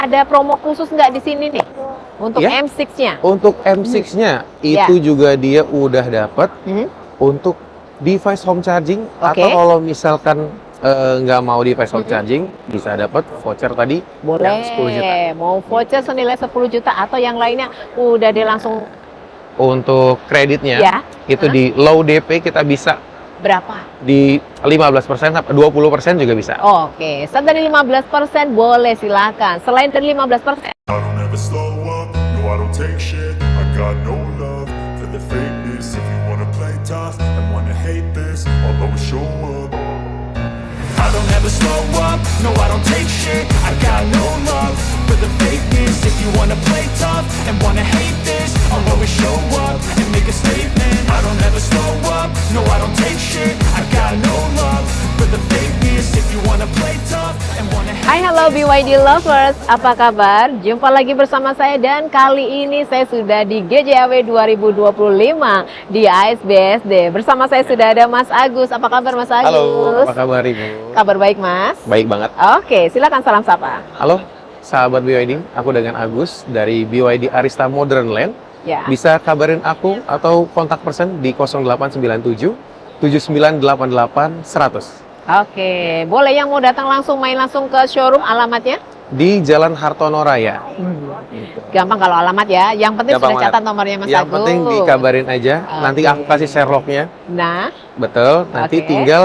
Ada promo khusus nggak di sini nih untuk Ya. M6-nya? Untuk M6-nya itu juga dia udah dapat untuk device home charging. Oke. Atau kalau misalkan nggak mau device home charging, bisa dapat voucher tadi yang 10 juta. Mau voucher senilai 10 juta atau yang lainnya udah deh langsung. Untuk kreditnya Ya. itu di low DP kita bisa Berapa? di 15% sampai 20% juga bisa. Oke, start dari 15% boleh silakan. Selain dari 15%. I don't ever slow up, no I don't take shit. I got no love for the fakeness. If you wanna play tough and wanna hate this, I'll always show up. I don't ever slow up, no I don't take shit. I got no love for the fakeness. If you wanna play tough and wanna hate this, I'll always show up and make a statement. I don't ever slow up, no I don't take shit. I got no love for the fakeness. If you wanna play tough and wanna hate. Hai, halo BYD lovers, apa kabar? Jumpa lagi bersama saya dan kali ini saya sudah di GJAW 2025 di ASBSD. Bersama saya sudah ada Mas Agus. Apa kabar Mas Agus? Halo, apa kabar Ibu? Kabar baik Mas? Baik banget. Oke, silakan salam sapa. Halo, sahabat BYD. Aku dengan Agus dari BYD Arista Modern Land. Ya. Bisa kabarin aku atau kontak person di 0897 7988 100. Oke, boleh yang mau datang langsung main langsung ke showroom, alamatnya? Di Jalan Hartono Raya. Gampang kalau alamat ya. Yang penting Gampang sudah banget. catat nomornya Mas Yang Agus. penting dikabarin aja. Nanti aku kasih share lognya. Nah, Betul. Nanti Oke. tinggal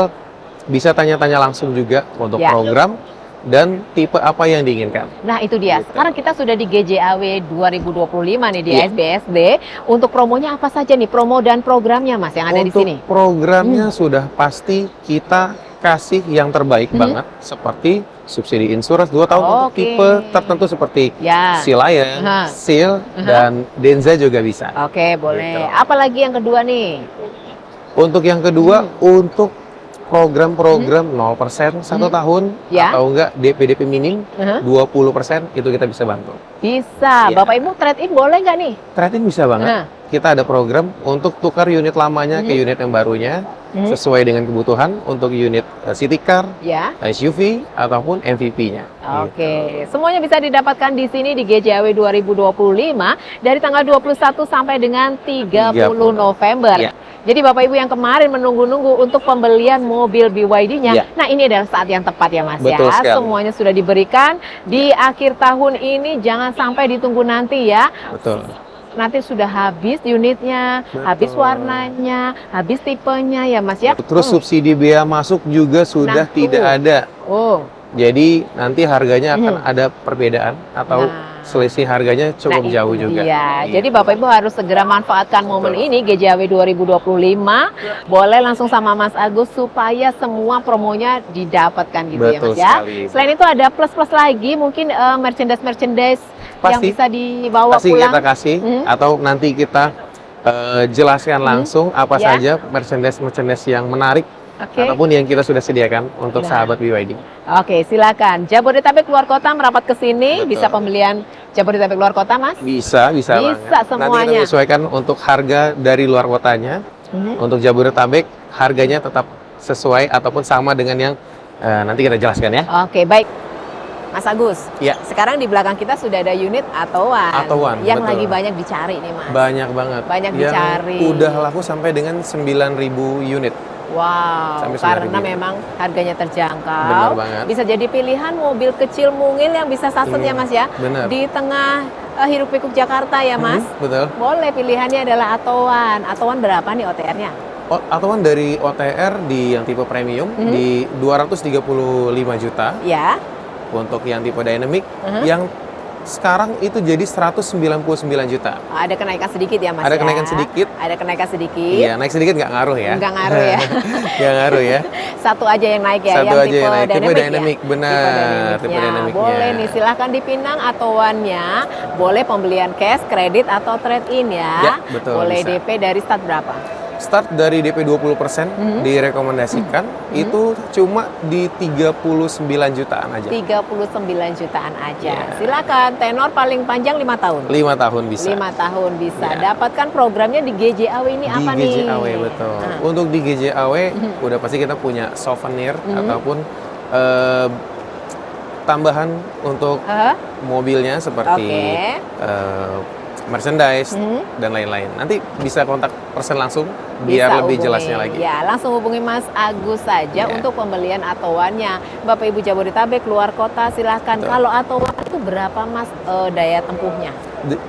bisa tanya-tanya langsung juga untuk Ya. program dan tipe apa yang diinginkan. nah itu dia. Gitu. Sekarang kita sudah di GJAW 2025 nih di Iya. ASBSD. Untuk promonya apa saja nih? Promo dan programnya Mas yang ada di Untuk sini. programnya sudah pasti kita kasih yang terbaik banget, seperti subsidi insurance 2 tahun untuk Oke. tipe tertentu seperti Ya. Sea Lion, Aha. Seal, dan Denza juga bisa. Oke, boleh. Gitu. Apalagi yang kedua nih? Untuk yang kedua, untuk program-program 0% 1 tahun, Ya. atau enggak DP-DP minim Aha. 20%, itu kita bisa bantu. Bisa. Iya. Bapak Ibu trade-in boleh nggak nih? Trade-in bisa banget. Nah. Kita ada program untuk tukar unit lamanya ke unit yang barunya, sesuai dengan kebutuhan untuk unit city car, Ya. SUV, ataupun MVP-nya. Oke, semuanya bisa didapatkan di sini di GJAW 2025 dari tanggal 21 sampai dengan 30 November. Ya. Jadi Bapak Ibu yang kemarin menunggu-nunggu untuk pembelian mobil BYD-nya, Ya. nah ini adalah saat yang tepat ya Mas Betul ya. sekali. Semuanya sudah diberikan di akhir tahun ini, jangan sampai ditunggu nanti ya. Betul. Nanti sudah habis unitnya, habis warnanya, habis tipenya ya Mas ya. Terus subsidi biaya masuk juga sudah Nah, tidak tuh. ada. Oh, Jadi nanti harganya akan ada perbedaan atau Nah. selisih harganya cukup Nah, jauh itu juga. dia. Iya. Jadi Bapak Ibu harus segera manfaatkan momen ini GJAW 2025. Boleh langsung sama Mas Agus supaya semua promonya didapatkan gitu ya Betul Mas ya. sekali. Selain itu ada plus-plus lagi mungkin merchandise yang Pasti. bisa dibawa Pasti pulang. kita kasih atau nanti kita jelaskan langsung apa Ya. saja merchandise yang menarik Oke. ataupun yang kita sudah sediakan untuk Nah. sahabat BYD. Oke, silakan. Jabodetabek luar kota merapat ke sini, Betul. bisa pembelian Jabodetabek luar kota, Mas? Bisa Bisa banget. Nanti semuanya. kita menyesuaikan untuk harga dari luar kotanya. Untuk Jabodetabek harganya tetap sesuai ataupun sama dengan yang nanti kita jelaskan ya. Oke, baik. Mas Agus, Ya. sekarang di belakang kita sudah ada unit Atoan, Atoan, yang betul. lagi banyak dicari nih Mas. Banyak banget. Banyak yang dicari. udah laku sampai dengan 9.000 unit. Wow, Sampai karena 9.000. memang harganya terjangkau. Benar banget. Bisa jadi pilihan mobil kecil mungil yang bisa saset Iya, ya Mas ya. benar. Di tengah hiruk pikuk Jakarta ya Mas. Betul. Boleh, pilihannya adalah Atoan. Atoan berapa nih OTR-nya? Atoan dari OTR di yang tipe premium di 235 juta. Ya. Untuk yang tipe dynamic yang sekarang itu jadi 199 juta. Ada kenaikan sedikit ya Mas Ada ya? kenaikan sedikit. Ada kenaikan sedikit. Iya, naik sedikit nggak ngaruh ya. Nggak ngaruh ya. Nggak ngaruh ya. Satu aja yang naik ya, Satu yang aja tipe yang naik. Tipe dynamic, dynamic, ya? benar. Tipe Tipe dynamicnya. Boleh nih, silahkan dipinang atoannya. Boleh pembelian cash, kredit, atau trade-in ya. Ya, betul, Boleh bisa. DP dari start berapa? Start dari DP 20% direkomendasikan itu cuma di 39 jutaan aja. 39 jutaan aja. Ya. Silakan, tenor paling panjang 5 tahun. 5 tahun bisa. 5 tahun bisa. Ya. Dapatkan programnya di GJAW ini apa di nih? GJAW betul. Ah. Untuk di GJAW udah pasti kita punya souvenir ataupun tambahan untuk mobilnya seperti merchandise dan lain-lain. Nanti bisa kontak person langsung biar Bisa lebih hubungi. jelasnya lagi. Ya, langsung hubungi Mas Agus saja untuk pembelian atowannya. Bapak Ibu Jabodetabek keluar kota silahkan. Betul. Kalau atowan itu berapa Mas daya tempuhnya?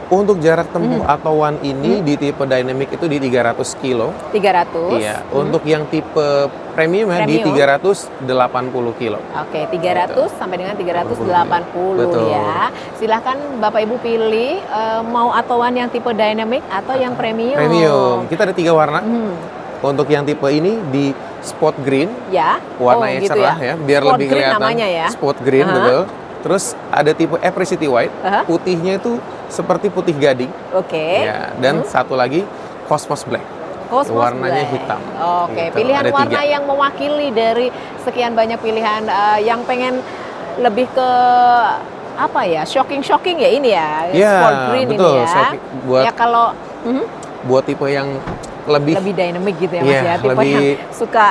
Untuk jarak tempuh atowan ini di tipe dynamic itu di 300 kilo. 300. Iya, untuk yang tipe premium ya di Premium. 380 kilo. Oke, 300 sampai dengan 380 Betul. ya. Silahkan Bapak Ibu pilih mau atowan yang tipe dynamic atau yang premium. Premium. Kita ada 3 warna. Hmm, Untuk yang tipe ini di spot green, ya. warnanya gitu cerah ya, biar Sport lebih green kelihatan. namanya ya. Spot green, Aha. betul. Terus ada tipe Apricity White, putihnya itu seperti putih gading. Oke. Ya, dan satu lagi Cosmos Black. Cosmos warnanya Black. hitam. Oke, Gitu. pilihan Ada warna 3. yang mewakili dari sekian banyak pilihan yang pengen lebih ke apa ya? Shocking ya ini ya. Iya, Sport green betul. ini ya. Shocking. Ya kalau Buat tipe yang lebih dynamic gitu ya Mas Iya, ya. Tipe lebih- yang suka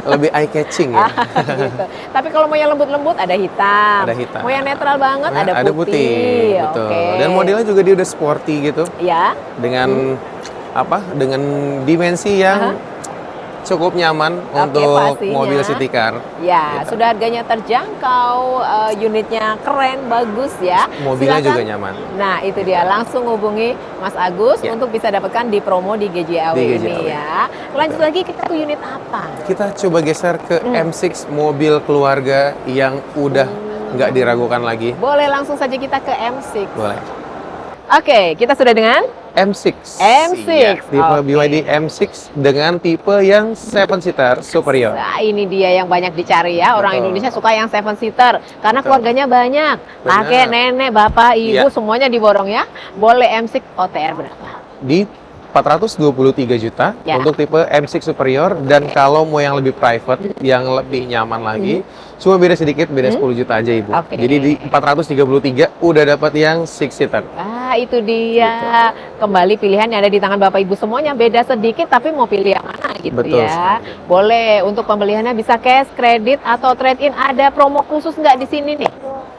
lebih eye catching ya. gitu. Tapi kalau mau yang lembut-lembut ada hitam. Ada hitam. Mau yang netral banget Nah, ada putih. betul. Oke. Dan modelnya juga dia udah sporty gitu Ya. dengan dengan dimensi yang cukup nyaman Oke, untuk pastinya. mobil city car. Ya, Gitu. sudah harganya terjangkau, unitnya keren, bagus ya. Mobilnya Silakan. juga nyaman. Nah, itu dia. Langsung hubungi Mas Agus Ya. untuk bisa dapatkan di promo di GJAW Di ini GJAW. ya. Lanjut lagi kita ke unit apa? Kita coba geser ke M6 mobil keluarga yang udah nggak diragukan lagi. Boleh langsung saja kita ke M6. Boleh. Oke, kita sudah dengan M6. M6, Iya, tipe oke. BYD M6 dengan tipe yang 7-seater superior. Nah, ini dia yang banyak dicari ya. Orang Betul. Indonesia suka yang 7-seater karena Betul. keluarganya banyak. Benar. Kakek, nenek, bapak, ibu Iya. semuanya diborong ya. Boleh M6 OTR berapa? Di 423 juta Ya. untuk tipe M6 superior, dan kalau mau yang lebih private, yang lebih nyaman lagi, cuma beda sedikit, beda 10 juta aja Ibu. Oke. Jadi di 433 udah dapat yang 6-seater. Ah, itu dia. Kembali pilihan yang ada di tangan Bapak Ibu semuanya beda sedikit tapi mau pilih yang mana gitu Betul ya. sekali. Boleh untuk pembeliannya bisa cash, kredit atau trade-in. Ada promo khusus nggak di sini nih?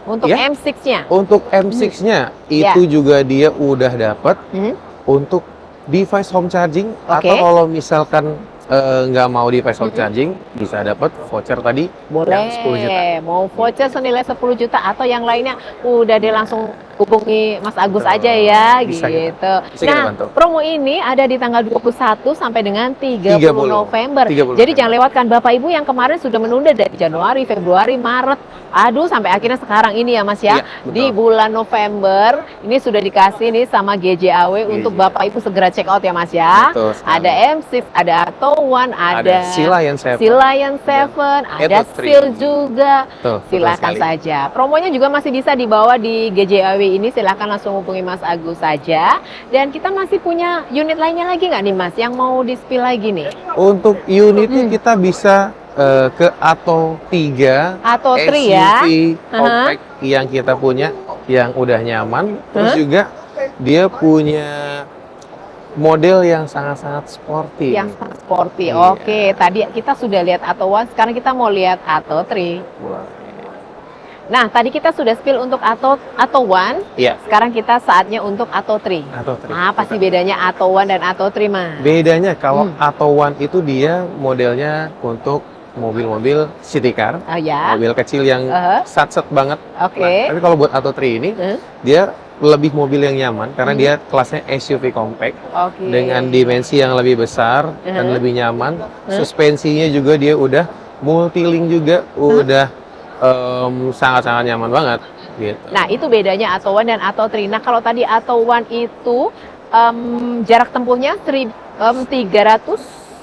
Untuk Ya. M6-nya. Untuk M6-nya Ya. itu juga dia udah dapat Hmm? untuk device home charging, Oke. atau kalau misalkan nggak mau device home charging, bisa dapat voucher tadi Boleh. yang 10 juta. Mau voucher senilai 10 juta atau yang lainnya udah deh langsung hubungi Mas Agus Betul. aja ya Bisa gitu. Bisa kita Nah, bantu. promo ini ada di tanggal 21 sampai dengan 30 November. 30 Jadi November. jangan lewatkan Bapak Ibu yang kemarin sudah menunda dari Januari, Februari, Maret. Aduh, sampai akhirnya sekarang ini ya Mas ya. Iya, betul. Di bulan November ini sudah dikasih nih sama GJAW untuk Bapak Ibu segera check out ya Mas ya. Betul sekali. Ada M6, ada Atto1, ada Sea Lion 7. Sea Lion 7, ada Atto3. Seal juga. Betul Silakan sekali. saja. Promonya juga masih bisa dibawa di GJAW ini. Silakan langsung hubungi Mas Agus saja. Dan kita masih punya unit lainnya lagi nggak nih Mas yang mau di-spill lagi nih? Untuk unitnya kita bisa ke Atto3, Atto3 SUV ya. compact yang kita punya, yang udah nyaman. Terus juga dia punya model yang sangat-sangat sporty. Yang sangat sporty. Iya. Oke, tadi kita sudah lihat Atto1, sekarang kita mau lihat Atto3. Nah, tadi kita sudah spill untuk Atto1. Iya. Sekarang kita saatnya untuk Atto3. Atto3. Apa sih bedanya Atto1 dan Atto3, Mas? Bedanya kalau Atto1 itu dia modelnya untuk mobil-mobil city car, Oh ya. mobil kecil yang sat-set banget. Oke. Nah, tapi kalau buat Atto3 ini, dia lebih mobil yang nyaman karena dia kelasnya SUV compact Oke. dengan dimensi yang lebih besar dan lebih nyaman. Suspensinya juga dia udah multi-link juga, udah sangat-sangat nyaman banget gitu. Nah, itu bedanya Atto1 dan Atto3. Nah, kalau tadi Atto1 itu jarak tempuhnya 300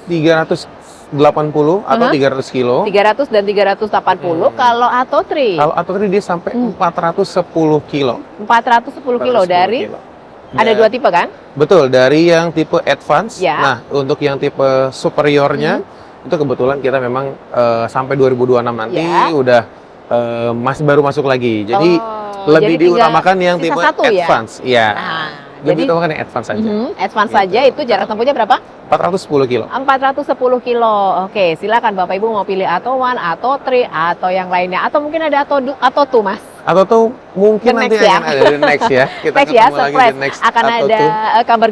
380 atau 300 kilo. 300 dan 380. Kalau Atto3 Kalau Atto3 dia sampai 410 kilo. 410 kilo 410 dari kilo. ada dua tipe kan? Betul, dari yang tipe advance. Ya. Nah, untuk yang tipe superiornya itu kebetulan kita memang sampai 2026 nanti Ya. udah baru masuk lagi. Jadi Oh, lebih jadi tinggal diutamakan yang sisa tipe satu ya? advance. Iya. Nah, Lebih utamakan yang advance saja. Advance Gitu. saja itu jarak tempuhnya berapa? 410 kilo. 410 kilo. Oke, silakan Bapak Ibu mau pilih Atto One, Atto 3, atau yang lainnya. Atau mungkin ada Atto 2, Mas. Atau tuh mungkin The nanti next ya. akan ada the next ya. Kita Next ya, ketemu lagi surprise. the next Akan Atto ada 2. kabar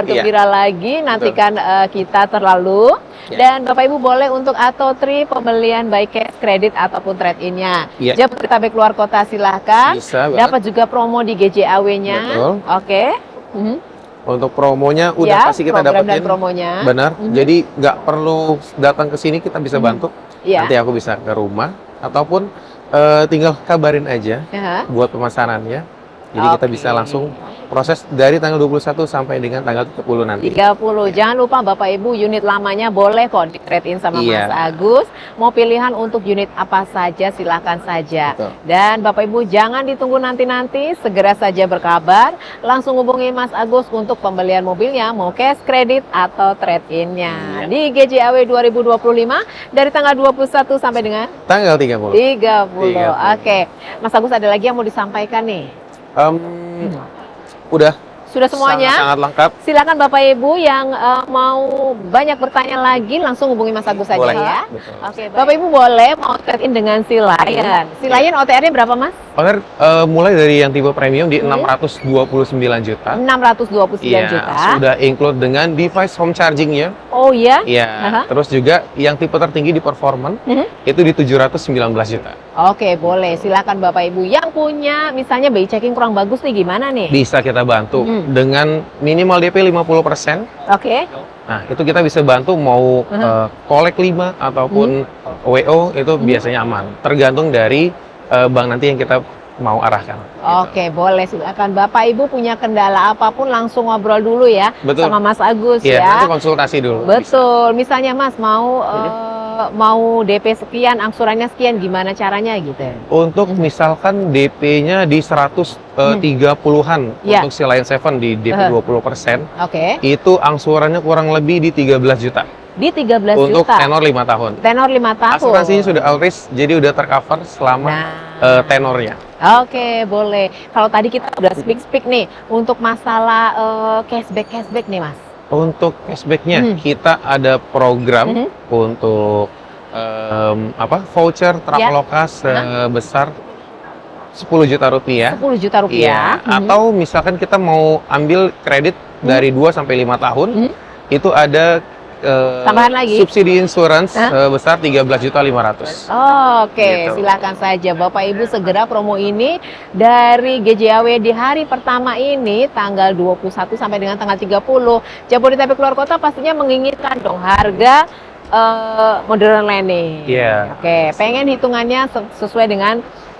gembira lagi. Nantikan kita terlalu. Ya. Dan Bapak Ibu boleh untuk Atto 3 pembelian by cash, kredit ataupun trade-in-nya. Ya. Jabodetabek keluar kota silahkan. Bisa banget. Dapat juga promo di GJAW-nya. Betul. Oke. Untuk promonya udah Ya, pasti kita program dapetin. dan promonya. Benar. Jadi nggak perlu datang ke sini, kita bisa bantu. Iya. Nanti aku bisa ke rumah ataupun tinggal kabarin aja Ya. buat pemasarannya. Jadi kita Oke. bisa langsung proses dari tanggal 21 sampai dengan tanggal 30 nanti. 30. Jangan lupa Bapak Ibu, unit lamanya boleh kok di trade in sama Iya. Mas Agus. Mau pilihan untuk unit apa saja silakan saja. Betul. Dan Bapak Ibu jangan ditunggu nanti-nanti, segera saja berkabar, langsung hubungi Mas Agus untuk pembelian mobilnya, mau cash, kredit atau trade in-nya. Di GJAW 2025 dari tanggal 21 sampai dengan Tanggal 30. 30. 30. Oke. Mas Agus ada lagi yang mau disampaikan nih? Udah Sudah semuanya? sangat lengkap. Silakan Bapak Ibu yang mau banyak bertanya lagi langsung hubungi Mas Agus saja Boleh. ya. Betul. Oke, Bapak Ibu boleh mau trade in dengan si Lion. Si Lion OTR-nya berapa Mas? Owner mulai dari yang tipe premium di 629 juta. 629 Iya, juta. sudah include dengan device home charging-nya. Oh iya? Iya, Aha. terus juga yang tipe tertinggi di performance itu di 719 juta. Oke, boleh. Silakan Bapak Ibu yang punya misalnya BI checking kurang bagus nih gimana nih? Bisa kita bantu dengan minimal DP 50%. Oke. Nah, itu kita bisa bantu mau kolek 5 ataupun WO itu biasanya aman. Tergantung dari bank nanti yang kita mau arahkan. Oke, boleh. Silakan Bapak Ibu punya kendala apapun langsung ngobrol dulu ya Betul. sama Mas Agus Iya, ya. nanti konsultasi dulu. Betul. Misalnya Mas mau DP sekian, angsurannya sekian, gimana caranya gitu? Untuk misalkan DP-nya di 130-an Iya. untuk si Lion 7 di DP 20%, Oke. itu angsurannya kurang lebih di 13 juta. Di 13 Untuk juta. tenor 5 tahun. Tenor 5 tahun. Asuransinya sudah all risk, jadi udah tercover selama tenornya. Oke, boleh. Kalau tadi kita udah speak nih untuk masalah cashback nih, Mas. Untuk cashback-nya, kita ada program untuk voucher Traveloka sebesar 10 juta rupiah. 10 juta rupiah. Iya. Atau misalkan kita mau ambil kredit dari 2 sampai 5 tahun, itu ada Tambahan lagi? subsidi insurance sebesar 13.500.000. Oke, Gitu. silakan saja Bapak Ibu segera promo ini dari GJAW di hari pertama ini tanggal 21 sampai dengan tanggal 30. Jabodetabek keluar kota pastinya menginginkan dong harga modern landing. Iya. Oke, pengen hitungannya sesuai dengan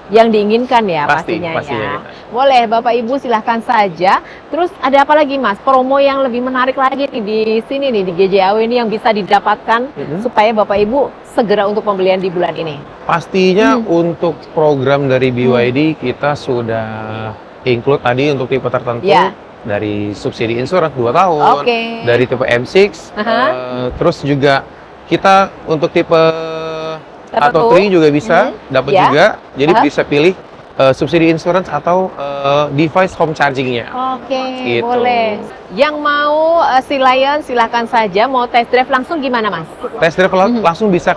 yang diinginkan ya pastinya ya. Boleh Bapak Ibu silahkan saja. Terus ada apa lagi Mas? Promo yang lebih menarik lagi nih di sini nih di GJAW ini yang bisa didapatkan supaya Bapak Ibu segera untuk pembelian di bulan ini. Pastinya untuk program dari BYD kita sudah include tadi untuk tipe tertentu. Ya. Dari subsidi insurance 2 tahun, Oke. dari tipe M6, terus juga kita untuk tipe atau 3 juga bisa dapat Ya. juga. Jadi bisa pilih subsidi insurance atau device home charging-nya. Oke, Gitu. boleh. Yang mau si Lion silahkan saja. Mau test drive langsung gimana Mas? Test drive langsung bisa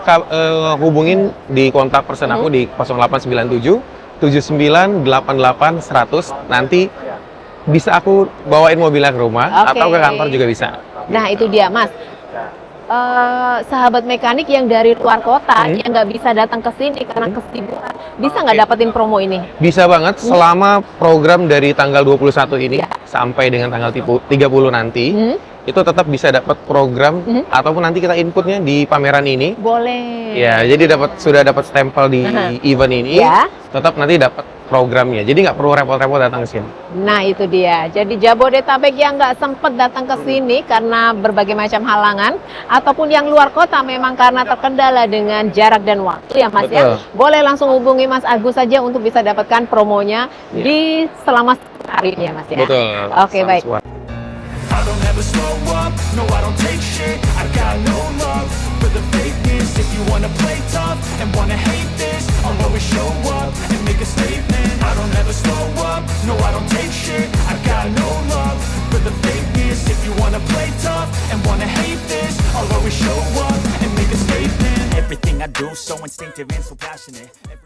hubungin di kontak person aku di 0897 7988 100. Nanti bisa aku bawain mobilnya ke rumah atau ke kantor juga bisa. Nah itu dia Mas. Sahabat mekanik yang dari luar kota yang nggak bisa datang ke sini karena kesibukan, bisa nggak dapetin promo ini? Bisa banget selama program dari tanggal 21 ini sampai dengan tanggal 30 nanti. Itu tetap bisa dapat program ataupun nanti kita inputnya di pameran ini. Boleh. Ya, jadi sudah dapat stempel di event ini. Ya. Tetap nanti dapat programnya. Jadi nggak perlu repot-repot datang ke sini. Nah itu dia. Jadi Jabodetabek yang nggak sempat datang ke sini karena berbagai macam halangan ataupun yang luar kota memang karena terkendala dengan jarak dan waktu ya Mas ya. Boleh langsung hubungi Mas Agus saja untuk bisa dapatkan promonya di selama hari ini ya Mas ya. Betul. Oke, baik. I don't ever slow up, no I don't take shit. I got no love for the fakeness. If you wanna play tough and wanna hate this, I'll always show up and make a statement. I don't ever slow up, no I don't take shit. I got no love active and so passionate.